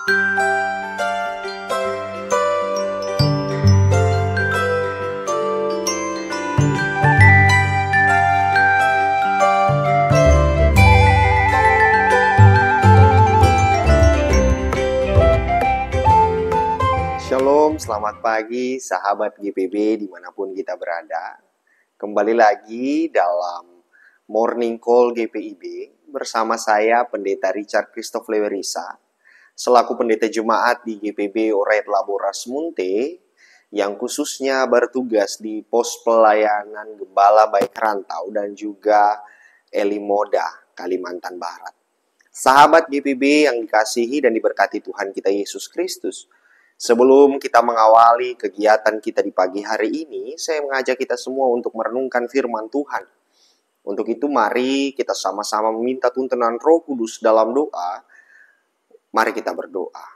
Shalom, selamat pagi sahabat GPB dimanapun kita berada. Kembali lagi dalam Morning Call GPIB bersama saya Pendeta Richard Christoph Lewerisa, selaku pendeta jemaat di GPB Oret Laboras Munte, yang khususnya bertugas di pos pelayanan Gembala Baik Rantau dan juga Elimoda, Kalimantan Barat. Sahabat GPB yang dikasihi dan diberkati Tuhan kita Yesus Kristus, sebelum kita mengawali kegiatan kita di pagi hari ini, saya mengajak kita semua untuk merenungkan firman Tuhan. Untuk itu mari kita sama-sama meminta tuntunan Roh Kudus dalam doa. Mari kita berdoa.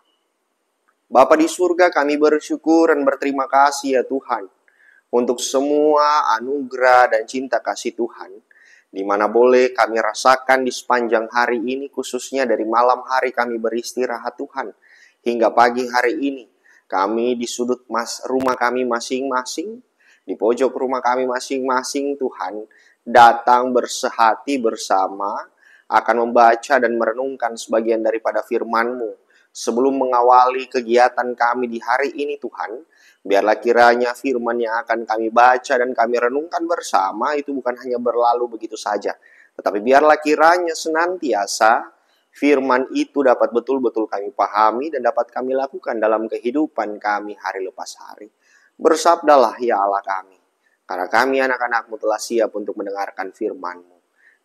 Bapa di surga, kami bersyukur dan berterima kasih ya Tuhan untuk semua anugerah dan cinta kasih Tuhan, di mana boleh kami rasakan di sepanjang hari ini, khususnya dari malam hari kami beristirahat Tuhan, hingga pagi hari ini. Kami di sudut rumah kami masing-masing, di pojok rumah kami masing-masing, Tuhan datang bersehati bersama, akan membaca dan merenungkan sebagian daripada firman-Mu. Sebelum mengawali kegiatan kami di hari ini, Tuhan, biarlah kiranya firman yang akan kami baca dan kami renungkan bersama itu bukan hanya berlalu begitu saja, tetapi biarlah kiranya senantiasa firman itu dapat betul-betul kami pahami dan dapat kami lakukan dalam kehidupan kami hari lepas hari. Bersabdalah ya Allah kami, karena kami anak-anak-Mu telah siap untuk mendengarkan firman-Mu.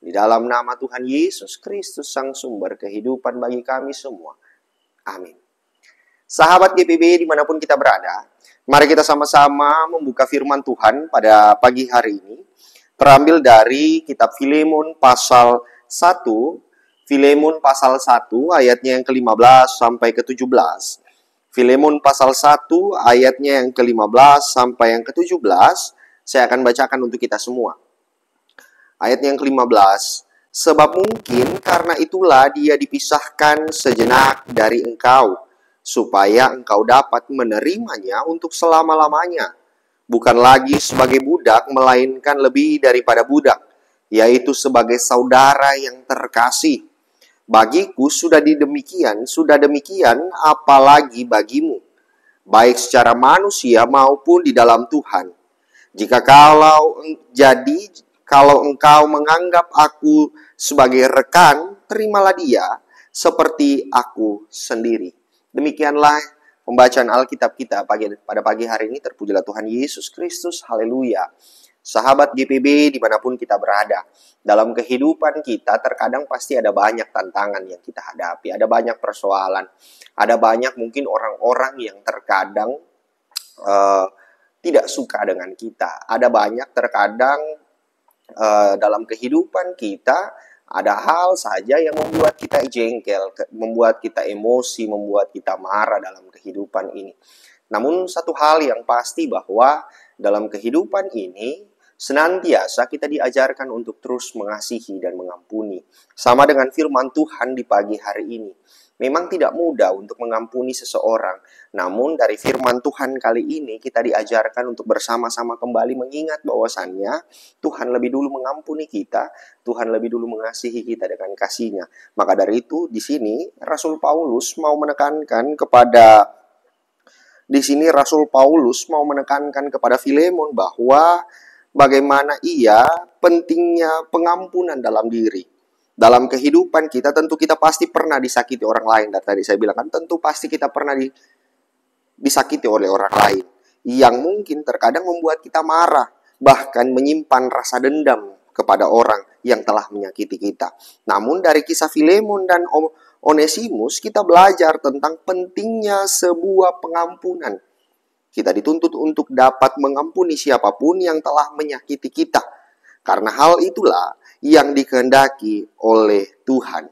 Di dalam nama Tuhan Yesus Kristus, Sang Sumber kehidupan bagi kami semua. Amin. Sahabat GPB dimanapun kita berada, mari kita sama-sama membuka firman Tuhan pada pagi hari ini. Terambil dari kitab Filemon pasal 1, Filemon pasal 1 ayatnya yang ke-15 sampai ke-17. Filemon pasal 1 ayatnya yang ke-15 sampai yang ke-17. Saya akan bacakan untuk kita semua. Ayatnya yang ke-15. Sebab mungkin karena itulah dia dipisahkan sejenak dari engkau, supaya engkau dapat menerimanya untuk selama-lamanya. Bukan lagi sebagai budak, melainkan lebih daripada budak, yaitu sebagai saudara yang terkasih. Bagiku sudah demikian, apalagi bagimu, baik secara manusia maupun di dalam Tuhan. Kalau engkau menganggap aku sebagai rekan, terimalah dia seperti aku sendiri. Demikianlah pembacaan Alkitab kita pada pagi hari ini. Terpujilah Tuhan Yesus Kristus. Haleluya. Sahabat GPB dimanapun kita berada, dalam kehidupan kita terkadang pasti ada banyak tantangan yang kita hadapi, ada banyak persoalan, ada banyak mungkin orang-orang yang terkadang tidak suka dengan kita, ada banyak terkadang dalam kehidupan kita ada hal saja yang membuat kita jengkel, membuat kita emosi, membuat kita marah dalam kehidupan ini. Namun satu hal yang pasti bahwa dalam kehidupan ini senantiasa kita diajarkan untuk terus mengasihi dan mengampuni. Sama dengan firman Tuhan di pagi hari ini. Memang tidak mudah untuk mengampuni seseorang. Namun dari firman Tuhan kali ini kita diajarkan untuk bersama-sama kembali mengingat bahwasannya Tuhan lebih dulu mengampuni kita. Tuhan lebih dulu mengasihi kita dengan kasih-Nya. Maka dari itu di sini Rasul Paulus mau menekankan kepada Filemon bahwa bagaimana pentingnya pengampunan dalam diri. Dalam kehidupan kita tentu kita pasti pernah disakiti orang lain. Dan tadi saya bilang kan tentu pasti kita pernah disakiti oleh orang lain. Yang mungkin terkadang membuat kita marah. Bahkan menyimpan rasa dendam kepada orang yang telah menyakiti kita. Namun dari kisah Filemon dan Onesimus kita belajar tentang pentingnya sebuah pengampunan. Kita dituntut untuk dapat mengampuni siapapun yang telah menyakiti kita. Karena hal itulah yang dikehendaki oleh Tuhan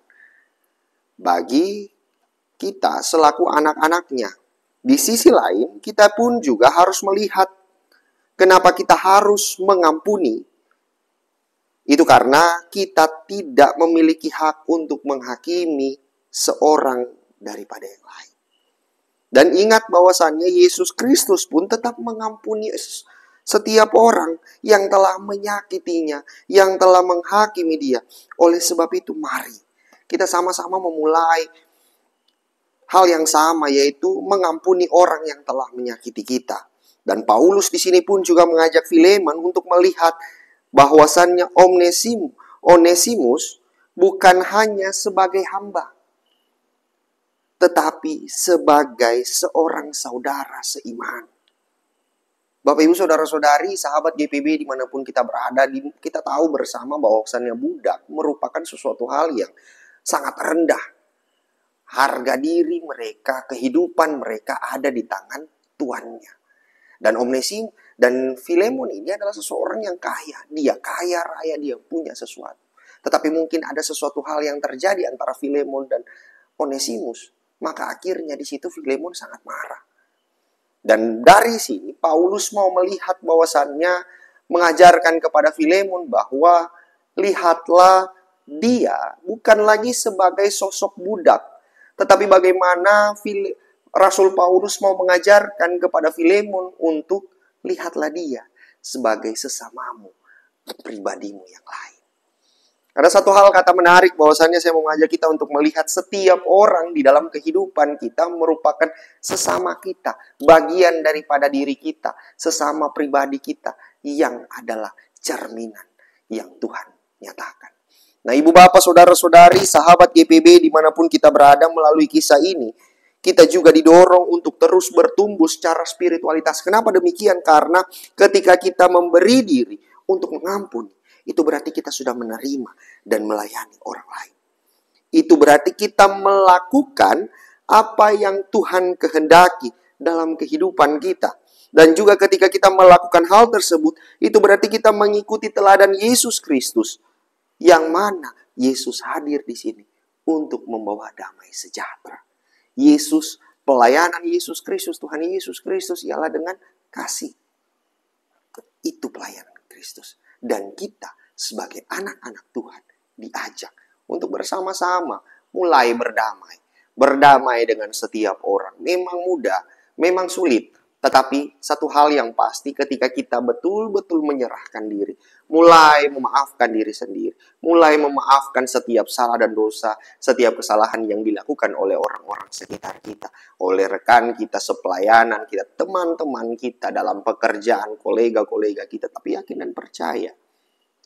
bagi kita selaku anak-anaknya. Di sisi lain, kita pun juga harus melihat kenapa kita harus mengampuni. Itu karena kita tidak memiliki hak untuk menghakimi seorang daripada yang lain. Dan ingat bahwasannya Yesus Kristus pun tetap mengampuni setiap orang yang telah menyakitinya, yang telah menghakimi dia. Oleh sebab itu, mari kita sama-sama memulai hal yang sama, yaitu mengampuni orang yang telah menyakiti kita. Dan Paulus di sini pun juga mengajak Filemon untuk melihat bahwasannya Onesimus bukan hanya sebagai hamba, tetapi sebagai seorang saudara seiman. Bapak Ibu Saudara-saudari, sahabat GPB dimanapun kita berada, kita tahu bersama bahwasannya budak merupakan sesuatu hal yang sangat rendah. Harga diri mereka, kehidupan mereka ada di tangan tuannya. Dan Onesimus dan Filemon ini adalah seseorang yang kaya. Dia kaya raya, dia punya sesuatu. Tetapi mungkin ada sesuatu hal yang terjadi antara Filemon dan Onesimus. Maka akhirnya di situ Filemon sangat marah. Dan dari sini Paulus mau melihat bahwasannya mengajarkan kepada Filemon bahwa lihatlah dia bukan lagi sebagai sosok budak. Tetapi bagaimana Rasul Paulus mau mengajarkan kepada Filemon untuk lihatlah dia sebagai sesamamu, pribadimu yang lain. Ada satu hal kata menarik bahwasannya saya mau mengajak kita untuk melihat setiap orang di dalam kehidupan kita merupakan sesama kita, bagian daripada diri kita, sesama pribadi kita yang adalah cerminan yang Tuhan nyatakan. Nah, ibu bapak, saudara-saudari, sahabat GPB dimanapun kita berada, melalui kisah ini kita juga didorong untuk terus bertumbuh secara spiritualitas. Kenapa demikian? Karena ketika kita memberi diri untuk mengampuni, itu berarti kita sudah menerima dan melayani orang lain. Itu berarti kita melakukan apa yang Tuhan kehendaki dalam kehidupan kita. Dan juga ketika kita melakukan hal tersebut, itu berarti kita mengikuti teladan Yesus Kristus. Yang mana Yesus hadir di sini untuk membawa damai sejahtera. Pelayanan Yesus Kristus, Tuhan Yesus Kristus ialah dengan kasih. Itu pelayanan Kristus. Dan kita sebagai anak-anak Tuhan diajak untuk bersama-sama mulai berdamai. Berdamai dengan setiap orang. Memang mudah, memang sulit. Tetapi satu hal yang pasti ketika kita betul-betul menyerahkan diri. Mulai memaafkan diri sendiri. Mulai memaafkan setiap salah dan dosa. Setiap kesalahan yang dilakukan oleh orang-orang sekitar kita. Oleh rekan kita, sepelayanan kita, teman-teman kita dalam pekerjaan, kolega-kolega kita. Tapi yakin dan percaya,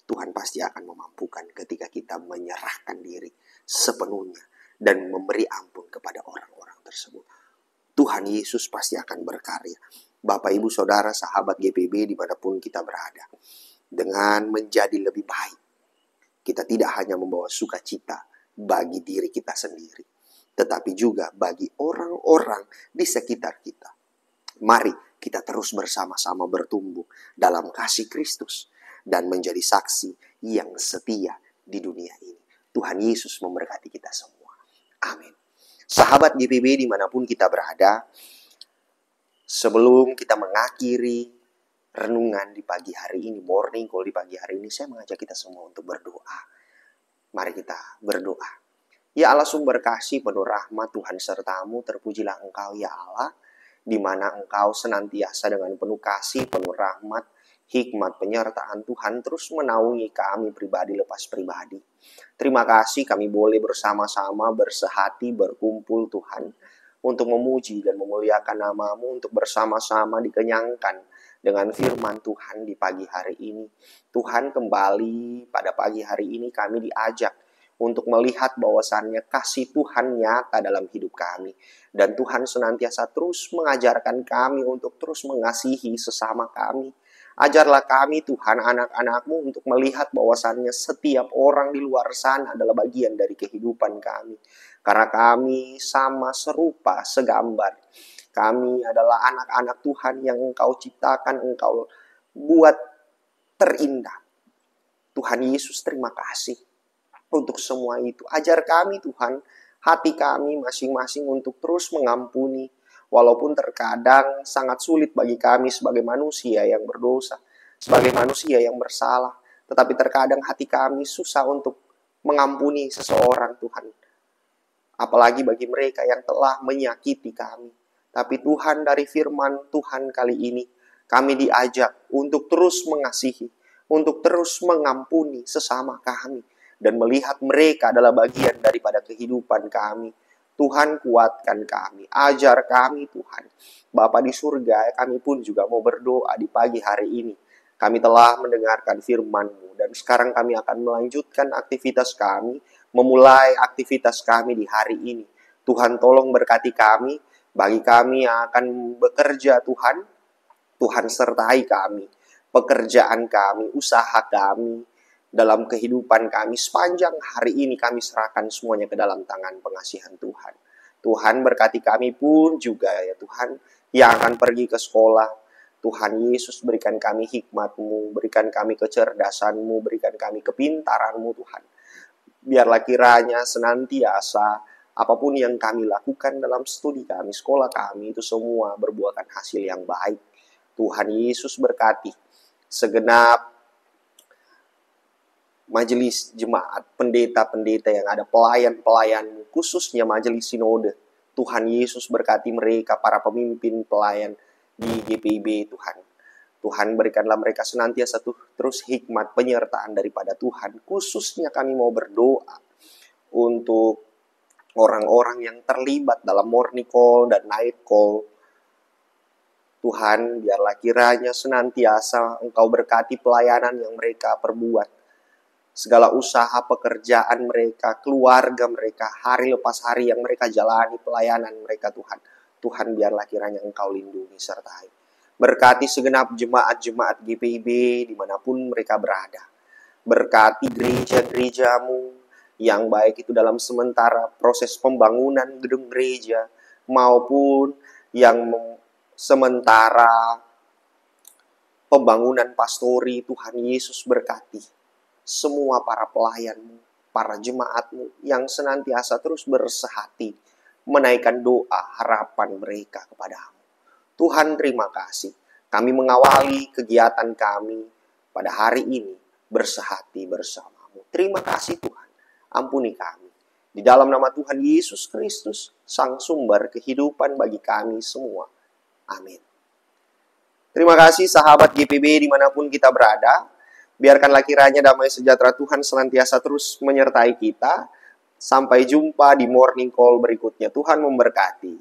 Tuhan pasti akan memampukan ketika kita menyerahkan diri sepenuhnya dan memberi ampun kepada orang-orang tersebut. Tuhan Yesus pasti akan berkarya. Bapak, Ibu, Saudara, sahabat GPB dimanapun kita berada. Dengan menjadi lebih baik. Kita tidak hanya membawa sukacita bagi diri kita sendiri. Tetapi juga bagi orang-orang di sekitar kita. Mari kita terus bersama-sama bertumbuh dalam kasih Kristus. Dan menjadi saksi yang setia di dunia ini. Tuhan Yesus memberkati kita semua. Amin. Sahabat GPB dimanapun kita berada, sebelum kita mengakhiri renungan di pagi hari ini, morning call di pagi hari ini, saya mengajak kita semua untuk berdoa. Mari kita berdoa. Ya Allah sumber kasih penuh rahmat, Tuhan sertamu, terpujilah Engkau ya Allah, di mana Engkau senantiasa dengan penuh kasih, penuh rahmat, hikmat, penyertaan Tuhan terus menaungi kami pribadi lepas pribadi. Terima kasih kami boleh bersama-sama bersehati, berkumpul Tuhan, untuk memuji dan memuliakan nama-Mu, untuk bersama-sama dikenyangkan dengan firman Tuhan di pagi hari ini. Tuhan, kembali pada pagi hari ini kami diajak untuk melihat bahwasannya kasih Tuhan nyata dalam hidup kami. Dan Tuhan senantiasa terus mengajarkan kami untuk terus mengasihi sesama kami. Ajarlah kami Tuhan, anak-anak-Mu untuk melihat bahwasannya setiap orang di luar sana adalah bagian dari kehidupan kami. Karena kami sama serupa, segambar. Kami adalah anak-anak Tuhan yang Engkau ciptakan, Engkau buat terindah. Tuhan Yesus, terima kasih untuk semua itu. Ajar kami Tuhan, hati kami masing-masing untuk terus mengampuni. Walaupun terkadang sangat sulit bagi kami sebagai manusia yang berdosa, sebagai manusia yang bersalah. Tetapi terkadang hati kami susah untuk mengampuni seseorang Tuhan. Apalagi bagi mereka yang telah menyakiti kami. Tapi Tuhan, dari firman Tuhan kali ini, kami diajak untuk terus mengasihi, untuk terus mengampuni sesama kami, dan melihat mereka adalah bagian daripada kehidupan kami. Tuhan, kuatkan kami, ajar kami Tuhan. Bapa di surga, kami pun juga mau berdoa di pagi hari ini. Kami telah mendengarkan firman-Mu, dan sekarang kami akan melanjutkan aktivitas kami, memulai aktivitas kami di hari ini. Tuhan, tolong berkati kami, bagi kami yang akan bekerja Tuhan. Tuhan, sertai kami, pekerjaan kami, usaha kami, dalam kehidupan kami sepanjang hari ini kami serahkan semuanya ke dalam tangan pengasihan Tuhan. Tuhan, berkati kami pun juga ya Tuhan, yang akan pergi ke sekolah. Tuhan Yesus, berikan kami hikmat-Mu, berikan kami kecerdasan-Mu, berikan kami kepintaran-Mu Tuhan. Biarlah kiranya senantiasa apapun yang kami lakukan dalam studi kami, sekolah kami, itu semua berbuahkan hasil yang baik. Tuhan Yesus, berkati segenap majelis jemaat, pendeta-pendeta yang ada, pelayan-pelayan, khususnya majelis sinode. Tuhan Yesus, berkati mereka, para pemimpin pelayan di GPIB Tuhan. Tuhan, berikanlah mereka senantiasa terus hikmat penyertaan daripada Tuhan. Khususnya kami mau berdoa untuk orang-orang yang terlibat dalam morning call dan night call. Tuhan, biarlah kiranya senantiasa Engkau berkati pelayanan yang mereka perbuat. Segala usaha pekerjaan mereka, keluarga mereka, hari lepas hari yang mereka jalani pelayanan mereka Tuhan. Tuhan, biarlah kiranya Engkau lindungi sertai. Berkati segenap jemaat-jemaat GPIB dimanapun mereka berada. Berkati gereja-gereja-Mu yang baik itu dalam sementara proses pembangunan gedung gereja, maupun yang sementara pembangunan pastori. Tuhan Yesus, berkati semua para pelayan-Mu, para jemaat-Mu yang senantiasa terus bersehati menaikkan doa harapan mereka kepada-Mu. Tuhan, terima kasih. Kami mengawali kegiatan kami pada hari ini bersehati bersama-Mu. Terima kasih Tuhan. Ampuni kami. Di dalam nama Tuhan Yesus Kristus, Sang Sumber kehidupan bagi kami semua. Amin. Terima kasih sahabat GPB dimanapun kita berada. Biarkanlah kiranya damai sejahtera Tuhan senantiasa terus menyertai kita. Sampai jumpa di morning call berikutnya. Tuhan memberkati.